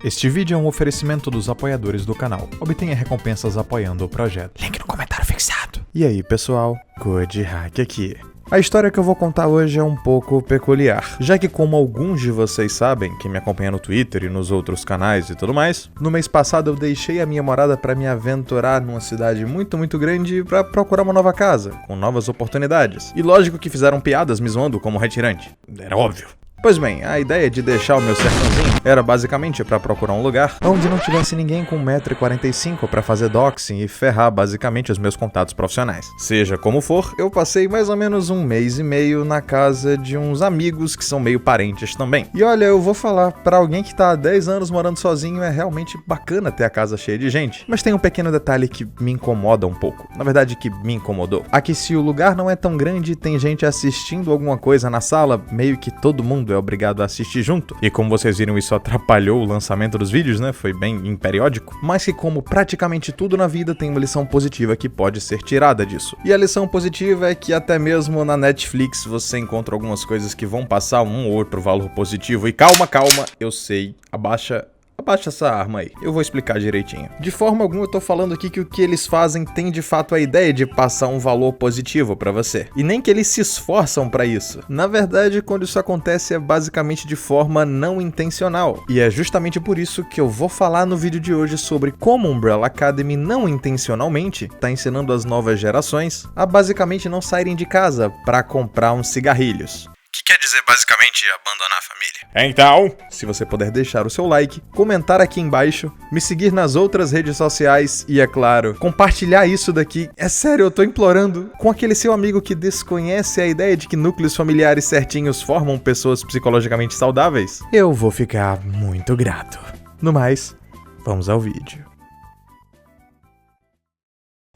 Este vídeo é um oferecimento dos apoiadores do canal. Obtenha recompensas apoiando o projeto. Link no comentário fixado. E aí, pessoal? Good Hack aqui. A história que eu vou contar hoje é um pouco peculiar, já que, como alguns de vocês sabem, que me acompanha no Twitter e nos outros canais e tudo mais, no mês passado eu deixei a minha morada para me aventurar numa cidade muito grande para procurar uma nova casa, com novas oportunidades. E lógico que fizeram piadas me zoando como retirante. Era óbvio. Pois bem, a ideia de deixar o meu sertãozinho era basicamente para procurar um lugar onde não tivesse ninguém com 1,45 m para fazer doxing e ferrar basicamente os meus contatos profissionais. Seja como for, eu passei mais ou menos um mês e meio na casa de uns amigos que são meio parentes também. E olha, eu vou falar, para alguém que tá há 10 anos morando sozinho é realmente bacana ter a casa cheia de gente. Mas tem um pequeno detalhe que me incomoda um pouco. Na verdade, que me incomodou. Aqui, se o lugar não é tão grande e tem gente assistindo alguma coisa na sala, meio que todo mundo é obrigado a assistir junto. E como vocês viram, isso atrapalhou o lançamento dos vídeos, né? Foi bem imperiódico. Mas que, como praticamente tudo na vida, tem uma lição positiva que pode ser tirada disso. E a lição positiva é que até mesmo na Netflix você encontra algumas coisas que vão passar um ou outro valor positivo. E calma, eu sei, abaixa essa arma aí, eu vou explicar direitinho. De forma alguma eu tô falando aqui que o que eles fazem tem de fato a ideia de passar um valor positivo pra você. E nem que eles se esforçam pra isso. Na verdade, quando isso acontece é basicamente de forma não intencional. E é justamente por isso que eu vou falar no vídeo de hoje sobre como Umbrella Academy não intencionalmente tá ensinando as novas gerações a basicamente não saírem de casa pra comprar uns cigarrilhos. Que quer dizer basicamente abandonar a família. Então, se você puder deixar o seu like, comentar aqui embaixo, me seguir nas outras redes sociais e, é claro, compartilhar isso daqui. É sério, eu tô implorando, com aquele seu amigo que desconhece a ideia de que núcleos familiares certinhos formam pessoas psicologicamente saudáveis, eu vou ficar muito grato. No mais, vamos ao vídeo.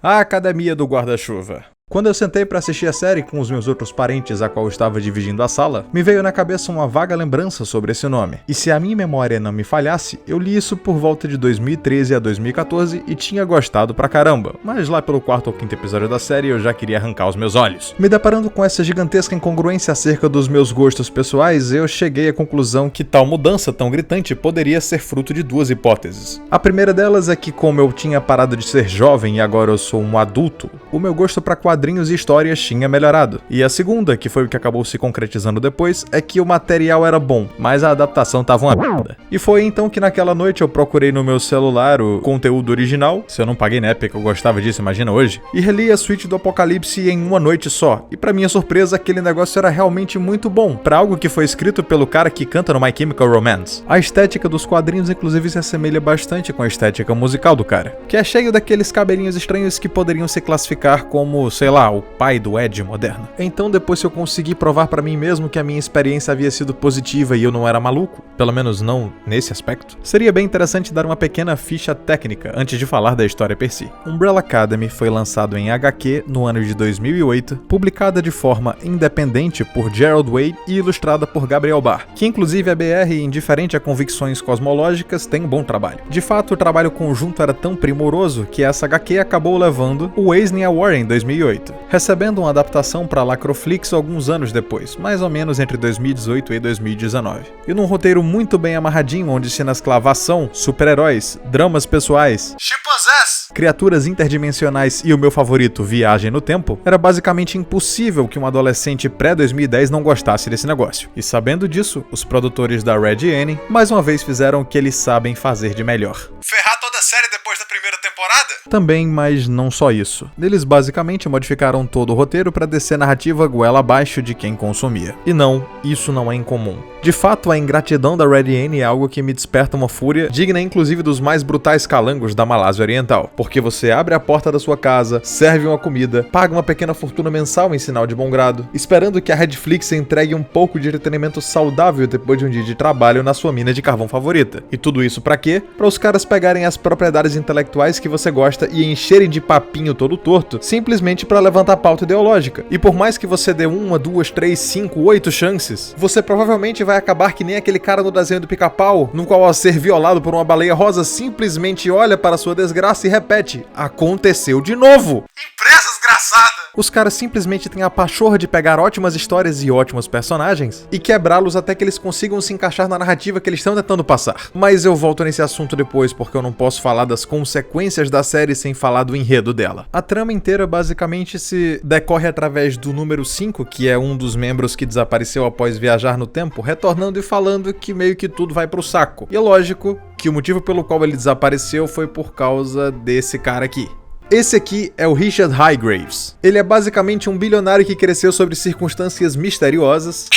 A Academia do Guarda-Chuva. Quando eu sentei para assistir a série com os meus outros parentes a qual eu estava dividindo a sala, me veio na cabeça uma vaga lembrança sobre esse nome. E se a minha memória não me falhasse, eu li isso por volta de 2013 a 2014 e tinha gostado pra caramba, mas lá pelo 4º ou 5º episódio da série eu já queria arrancar os meus olhos. Me deparando com essa gigantesca incongruência acerca dos meus gostos pessoais, eu cheguei à conclusão que tal mudança tão gritante poderia ser fruto de duas hipóteses. A primeira delas é que, como eu tinha parado de ser jovem e agora eu sou um adulto, o meu gosto pra quadrinhos e histórias tinha melhorado. E a segunda, que foi o que acabou se concretizando depois, é que o material era bom, mas a adaptação tava uma merda. E foi então que naquela noite eu procurei no meu celular o conteúdo original, se eu não paguei na época eu gostava disso, imagina hoje, e reli a suíte do Apocalipse em uma noite só. E pra minha surpresa, aquele negócio era realmente muito bom, pra algo que foi escrito pelo cara que canta no My Chemical Romance. A estética dos quadrinhos inclusive se assemelha bastante com a estética musical do cara, que é cheio daqueles cabelinhos estranhos que poderiam se classificar como, sei lá, o pai do Ed moderno. Então, depois que eu consegui provar pra mim mesmo que a minha experiência havia sido positiva e eu não era maluco, pelo menos não nesse aspecto, seria bem interessante dar uma pequena ficha técnica antes de falar da história per si. Umbrella Academy foi lançado em HQ no ano de 2008, publicada de forma independente por Gerald Way e ilustrada por Gabriel Bá, que inclusive a BR, indiferente a convicções cosmológicas, tem um bom trabalho. De fato, o trabalho conjunto era tão primoroso que essa HQ acabou levando o Eisner Award em 2008. Recebendo uma adaptação para Lacroflix alguns anos depois, mais ou menos entre 2018 e 2019. E num roteiro muito bem amarradinho, onde cenas clavação, super-heróis, dramas pessoais, chimpanzés, criaturas interdimensionais e o meu favorito, viagem no tempo, era basicamente impossível que um adolescente pré-2010 não gostasse desse negócio. E sabendo disso, os produtores da Red N mais uma vez fizeram o que eles sabem fazer de melhor. Ferrar toda a série depois da primeira temporada? Também, mas não só isso. Eles basicamente modificaram todo o roteiro para descer a narrativa goela abaixo de quem consumia. E não, isso não é incomum. De fato, a ingratidão da Red N é algo que me desperta uma fúria, digna inclusive dos mais brutais calangos da Malásia Oriental. Porque você abre a porta da sua casa, serve uma comida, paga uma pequena fortuna mensal em sinal de bom grado, esperando que a Redflix entregue um pouco de entretenimento saudável depois de um dia de trabalho na sua mina de carvão favorita. E tudo isso pra quê? Pra os caras pegarem as propriedades intelectuais que você gosta e encherem de papinho todo torto, simplesmente pra levantar pauta ideológica. E por mais que você dê 1, 2, 3, 5, 8 chances, você provavelmente vai acabar que nem aquele cara no desenho do Pica-Pau, no qual ao ser violado por uma baleia rosa simplesmente olha para sua desgraça e repete: aconteceu de novo! Impressa, desgraça! desgraçada! Os caras simplesmente têm a pachorra de pegar ótimas histórias e ótimos personagens e quebrá-los até que eles consigam se encaixar na narrativa que eles estão tentando passar. Mas eu volto nesse assunto depois porque eu não posso falar das consequências da série sem falar do enredo dela. A trama inteira basicamente se decorre através do número 5, que é um dos membros que desapareceu após viajar no tempo, retornando e falando que meio que tudo vai pro saco. E é lógico que o motivo pelo qual ele desapareceu foi por causa desse cara aqui. Esse aqui é o Richard Highgraves. Ele é basicamente um bilionário que cresceu sobre circunstâncias misteriosas.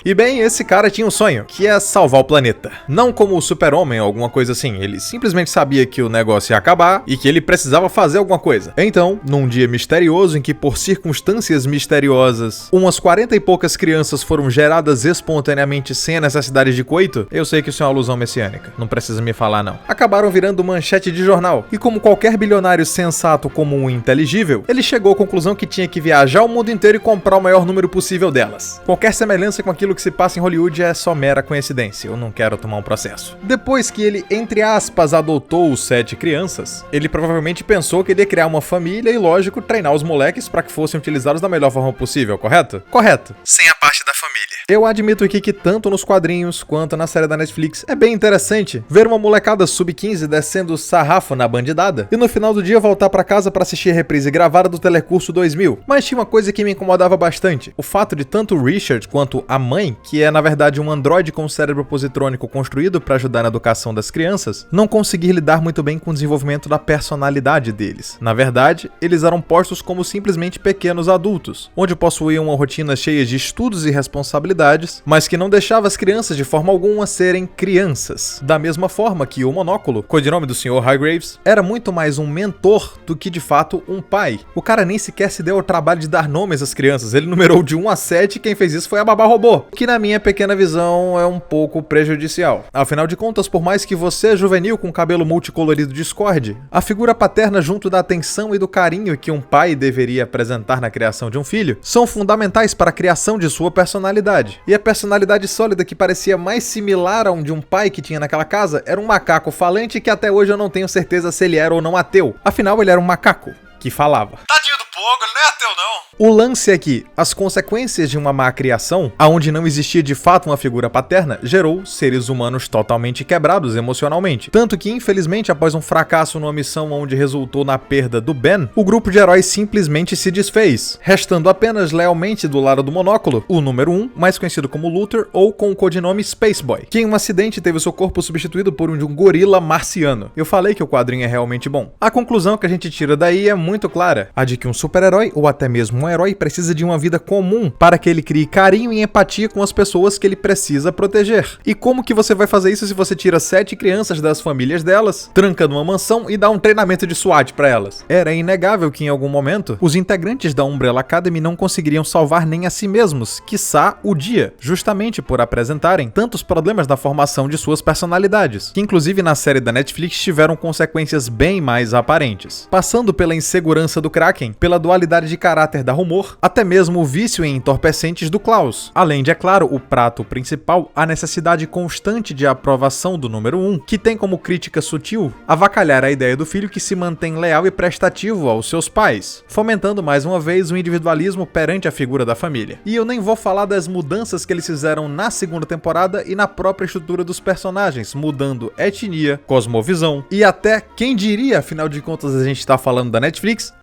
E bem, esse cara tinha um sonho, que é salvar o planeta. Não como o Super-Homem ou alguma coisa assim, ele simplesmente sabia que o negócio ia acabar e que ele precisava fazer alguma coisa. Então, num dia misterioso em que por circunstâncias misteriosas, umas 40 e poucas crianças foram geradas espontaneamente sem a necessidade de coito, eu sei que isso é uma alusão messiânica, não precisa me falar não. Acabaram virando manchete de jornal, e como qualquer bilionário sensato, comum e inteligível, ele chegou à conclusão que tinha que viajar o mundo inteiro e comprar o maior número possível delas. Qualquer semelhança com aquilo que se passa em Hollywood é só mera coincidência, eu não quero tomar um processo. Depois que ele, entre aspas, adotou os 7 crianças, ele provavelmente pensou que ele ia criar uma família e, lógico, treinar os moleques para que fossem utilizados da melhor forma possível, correto? Correto. Sem a parte da família. Eu admito aqui que tanto nos quadrinhos quanto na série da Netflix é bem interessante ver uma molecada sub-15 descendo sarrafo na bandidada e no final do dia voltar para casa para assistir a reprise gravada do Telecurso 2000. Mas tinha uma coisa que me incomodava bastante, o fato de tanto o Richard quanto a mãe, que é na verdade um androide com cérebro positrônico construído para ajudar na educação das crianças, não conseguir lidar muito bem com o desenvolvimento da personalidade deles. Na verdade, eles eram postos como simplesmente pequenos adultos, onde possuíam uma rotina cheia de estudos e responsabilidades, mas que não deixava as crianças de forma alguma serem crianças. Da mesma forma que o Monóculo, codinome do Sr. Highgraves, era muito mais um mentor do que de fato um pai. O cara nem sequer se deu ao trabalho de dar nomes às crianças, ele numerou de 1 a 7 e quem fez isso foi a babá robô, que na minha pequena visão é um pouco prejudicial. Afinal de contas, por mais que você, juvenil com cabelo multicolorido, discorde, a figura paterna junto da atenção e do carinho que um pai deveria apresentar na criação de um filho, são fundamentais para a criação de sua personalidade. E a personalidade sólida que parecia mais similar a de um pai que tinha naquela casa era um macaco falante que até hoje eu não tenho certeza se ele era ou não ateu. Afinal, ele era um macaco que falava. Tadinho do Pogo, ele não é ateu não. O lance é que as consequências de uma má criação, aonde não existia de fato uma figura paterna, gerou seres humanos totalmente quebrados emocionalmente. Tanto que, infelizmente, após um fracasso numa missão onde resultou na perda do Ben, o grupo de heróis simplesmente se desfez, restando apenas lealmente do lado do Monóculo, o número 1, mais conhecido como Luthor, ou com o codinome Space Boy, que em um acidente teve seu corpo substituído por um de um gorila marciano. Eu falei que o quadrinho é realmente bom. A conclusão que a gente tira daí é muito clara, a de que um super-herói, ou até mesmo um herói, precisa de uma vida comum para que ele crie carinho e empatia com as pessoas que ele precisa proteger. E como que você vai fazer isso se você tira 7 crianças das famílias delas, tranca numa mansão e dá um treinamento de SWAT para elas? Era inegável que em algum momento, os integrantes da Umbrella Academy não conseguiriam salvar nem a si mesmos, quiçá o dia, justamente por apresentarem tantos problemas na formação de suas personalidades, que inclusive na série da Netflix tiveram consequências bem mais aparentes, passando pela insegurança do Kraken, pela dualidade de caráter da Rumor, até mesmo o vício em entorpecentes do Klaus, além de, é claro, o prato principal, a necessidade constante de aprovação do número 1, que tem como crítica sutil avacalhar a ideia do filho que se mantém leal e prestativo aos seus pais, fomentando mais uma vez o individualismo perante a figura da família. E eu nem vou falar das mudanças que eles fizeram na segunda temporada e na própria estrutura dos personagens, mudando etnia, cosmovisão e até, quem diria, afinal de contas a gente tá falando da Netflix,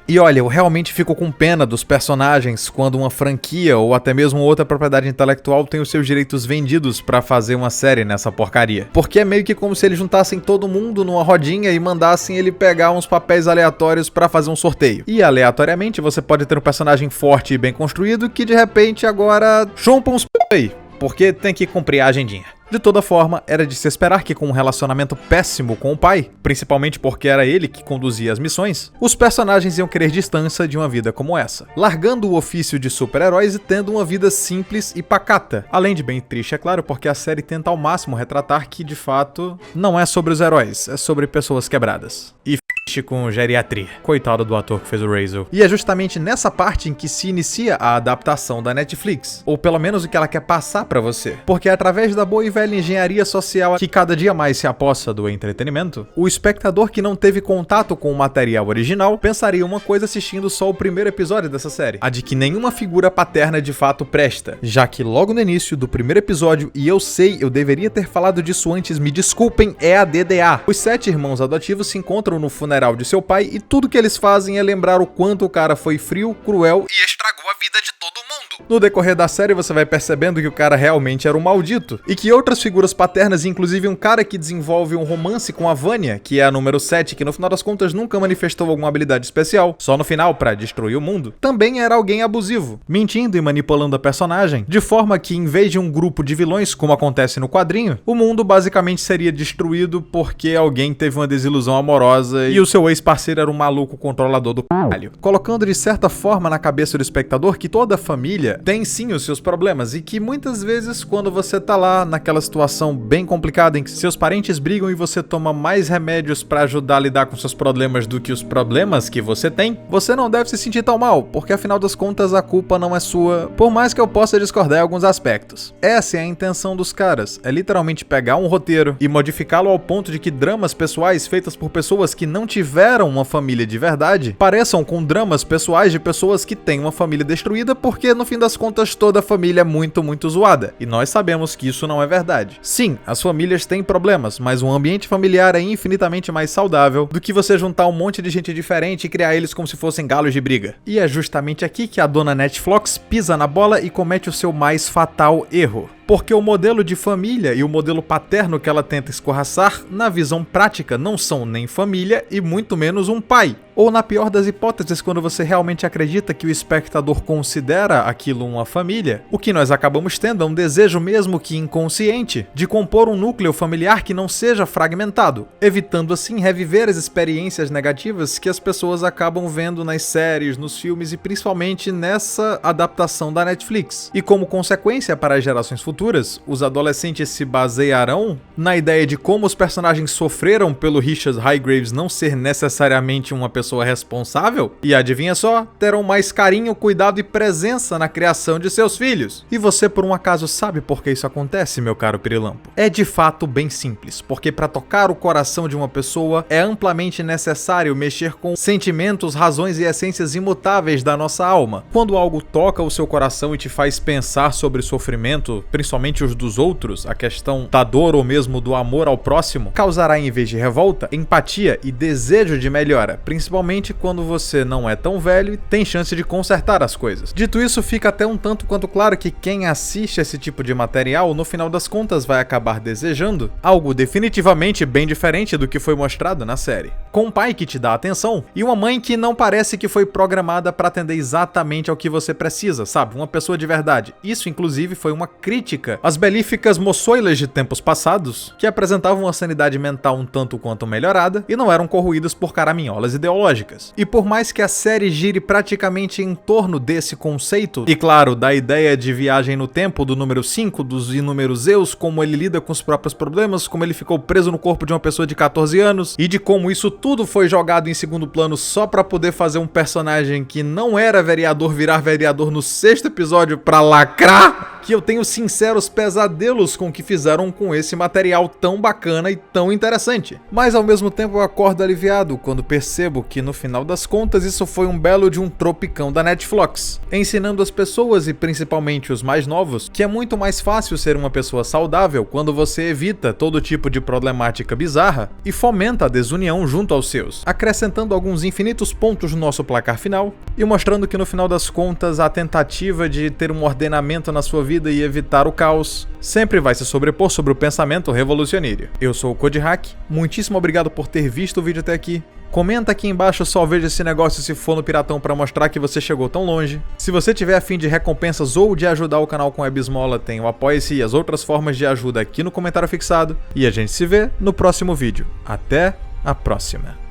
e olha, eu realmente fico com pena dos personagens quando uma franquia ou até mesmo outra propriedade intelectual tem os seus direitos vendidos pra fazer uma série nessa porcaria. Porque é meio que como se eles juntassem todo mundo numa rodinha e mandassem ele pegar uns papéis aleatórios pra fazer um sorteio. E aleatoriamente você pode ter um personagem forte e bem construído que de repente agora chumpa uns aí, porque tem que cumprir a agendinha. De toda forma, era de se esperar que com um relacionamento péssimo com o pai, principalmente porque era ele que conduzia as missões, os personagens iam querer distância de uma vida como essa, largando o ofício de super-heróis e tendo uma vida simples e pacata. Além de bem triste, é claro, porque a série tenta ao máximo retratar que, de fato, não é sobre os heróis, é sobre pessoas quebradas. E com geriatria. Coitado do ator que fez o Razel. E é justamente nessa parte em que se inicia a adaptação da Netflix, ou pelo menos o que ela quer passar pra você. Porque é através da boa e velha engenharia social que cada dia mais se aposta do entretenimento, o espectador que não teve contato com o material original pensaria uma coisa assistindo só o primeiro episódio dessa série, a de que nenhuma figura paterna de fato presta, já que logo no início do primeiro episódio, e eu sei, eu deveria ter falado disso antes, me desculpem, é a DDA. Os 7 irmãos adotivos se encontram no funeral de seu pai e tudo que eles fazem é lembrar o quanto o cara foi frio, cruel e estragou a vida de todo mundo. No decorrer da série você vai percebendo que o cara realmente era um maldito e que outras figuras paternas, inclusive um cara que desenvolve um romance com a Vanya, que é a número 7, que no final das contas nunca manifestou alguma habilidade especial, só no final pra destruir o mundo, também era alguém abusivo, mentindo e manipulando a personagem, de forma que em vez de um grupo de vilões, como acontece no quadrinho, o mundo basicamente seria destruído porque alguém teve uma desilusão amorosa e o seu ex-parceiro era um maluco controlador do caralho. Colocando de certa forma na cabeça do espectador que toda família tem sim os seus problemas e que muitas vezes quando você tá lá naquela situação bem complicada em que seus parentes brigam e você toma mais remédios pra ajudar a lidar com seus problemas do que os problemas que você tem, você não deve se sentir tão mal, porque afinal das contas a culpa não é sua, por mais que eu possa discordar em alguns aspectos. Essa é a intenção dos caras, é literalmente pegar um roteiro e modificá-lo ao ponto de que dramas pessoais feitas por pessoas que não tiveram uma família de verdade pareçam com dramas pessoais de pessoas que têm uma família destruída, porque no fim das contas toda a família é muito zoada, e nós sabemos que isso não é verdade. Sim, as famílias têm problemas, mas um ambiente familiar é infinitamente mais saudável do que você juntar um monte de gente diferente e criar eles como se fossem galos de briga. E é justamente aqui que a dona Netflix pisa na bola e comete o seu mais fatal erro. Porque o modelo de família e o modelo paterno que ela tenta escorraçar, na visão prática, não são nem família e muito menos um pai. Ou na pior das hipóteses, quando você realmente acredita que o espectador considera aquilo uma família, o que nós acabamos tendo é um desejo mesmo que inconsciente de compor um núcleo familiar que não seja fragmentado, evitando assim reviver as experiências negativas que as pessoas acabam vendo nas séries, nos filmes e principalmente nessa adaptação da Netflix. E como consequência para as gerações futuras, os adolescentes se basearão na ideia de como os personagens sofreram pelo Richard Highgraves não ser necessariamente uma pessoa responsável, e adivinha só, terão mais carinho, cuidado e presença na criação de seus filhos. E você por um acaso sabe por que isso acontece, meu caro Pirilampo? É de fato bem simples, porque para tocar o coração de uma pessoa é amplamente necessário mexer com sentimentos, razões e essências imutáveis da nossa alma. Quando algo toca o seu coração e te faz pensar sobre sofrimento, principalmente os dos outros, a questão da dor ou mesmo do amor ao próximo, causará em vez de revolta, empatia e desejo de melhora, principalmente quando você não é tão velho e tem chance de consertar as coisas. Dito isso, fica até um tanto quanto claro que quem assiste esse tipo de material, no final das contas, vai acabar desejando algo definitivamente bem diferente do que foi mostrado na série. Com um pai que te dá atenção e uma mãe que não parece que foi programada para atender exatamente ao que você precisa, sabe? Uma pessoa de verdade. Isso, inclusive, foi uma crítica às belíficas moçoilas de tempos passados, que apresentavam uma sanidade mental um tanto quanto melhorada e não eram corroídas por caraminholas ideológicas. E por mais que a série gire praticamente em torno desse conceito, e claro, da ideia de viagem no tempo do número 5, dos inúmeros eus, como ele lida com os próprios problemas, como ele ficou preso no corpo de uma pessoa de 14 anos, e de como isso tudo foi jogado em segundo plano só pra poder fazer um personagem que não era vereador virar vereador no 6º episódio pra lacrar, que eu tenho sinceros pesadelos com o que fizeram com esse material tão bacana e tão interessante. Mas ao mesmo tempo eu acordo aliviado quando percebo que no final das contas isso foi um belo de um tropicão da Netflix, ensinando as pessoas e principalmente os mais novos que é muito mais fácil ser uma pessoa saudável quando você evita todo tipo de problemática bizarra e fomenta a desunião junto aos seus, acrescentando alguns infinitos pontos no nosso placar final e mostrando que no final das contas a tentativa de ter um ordenamento na sua vida e evitar o caos sempre vai se sobrepor sobre o pensamento revolucionário. Eu sou o CodeHack, muitíssimo obrigado por ter visto o vídeo até aqui. Comenta aqui embaixo só veja esse negócio se for no Piratão pra mostrar que você chegou tão longe. Se você tiver a fim de recompensas ou de ajudar o canal com web esmola, tem o Apoia-se e as outras formas de ajuda aqui no comentário fixado. E a gente se vê no próximo vídeo. Até a próxima!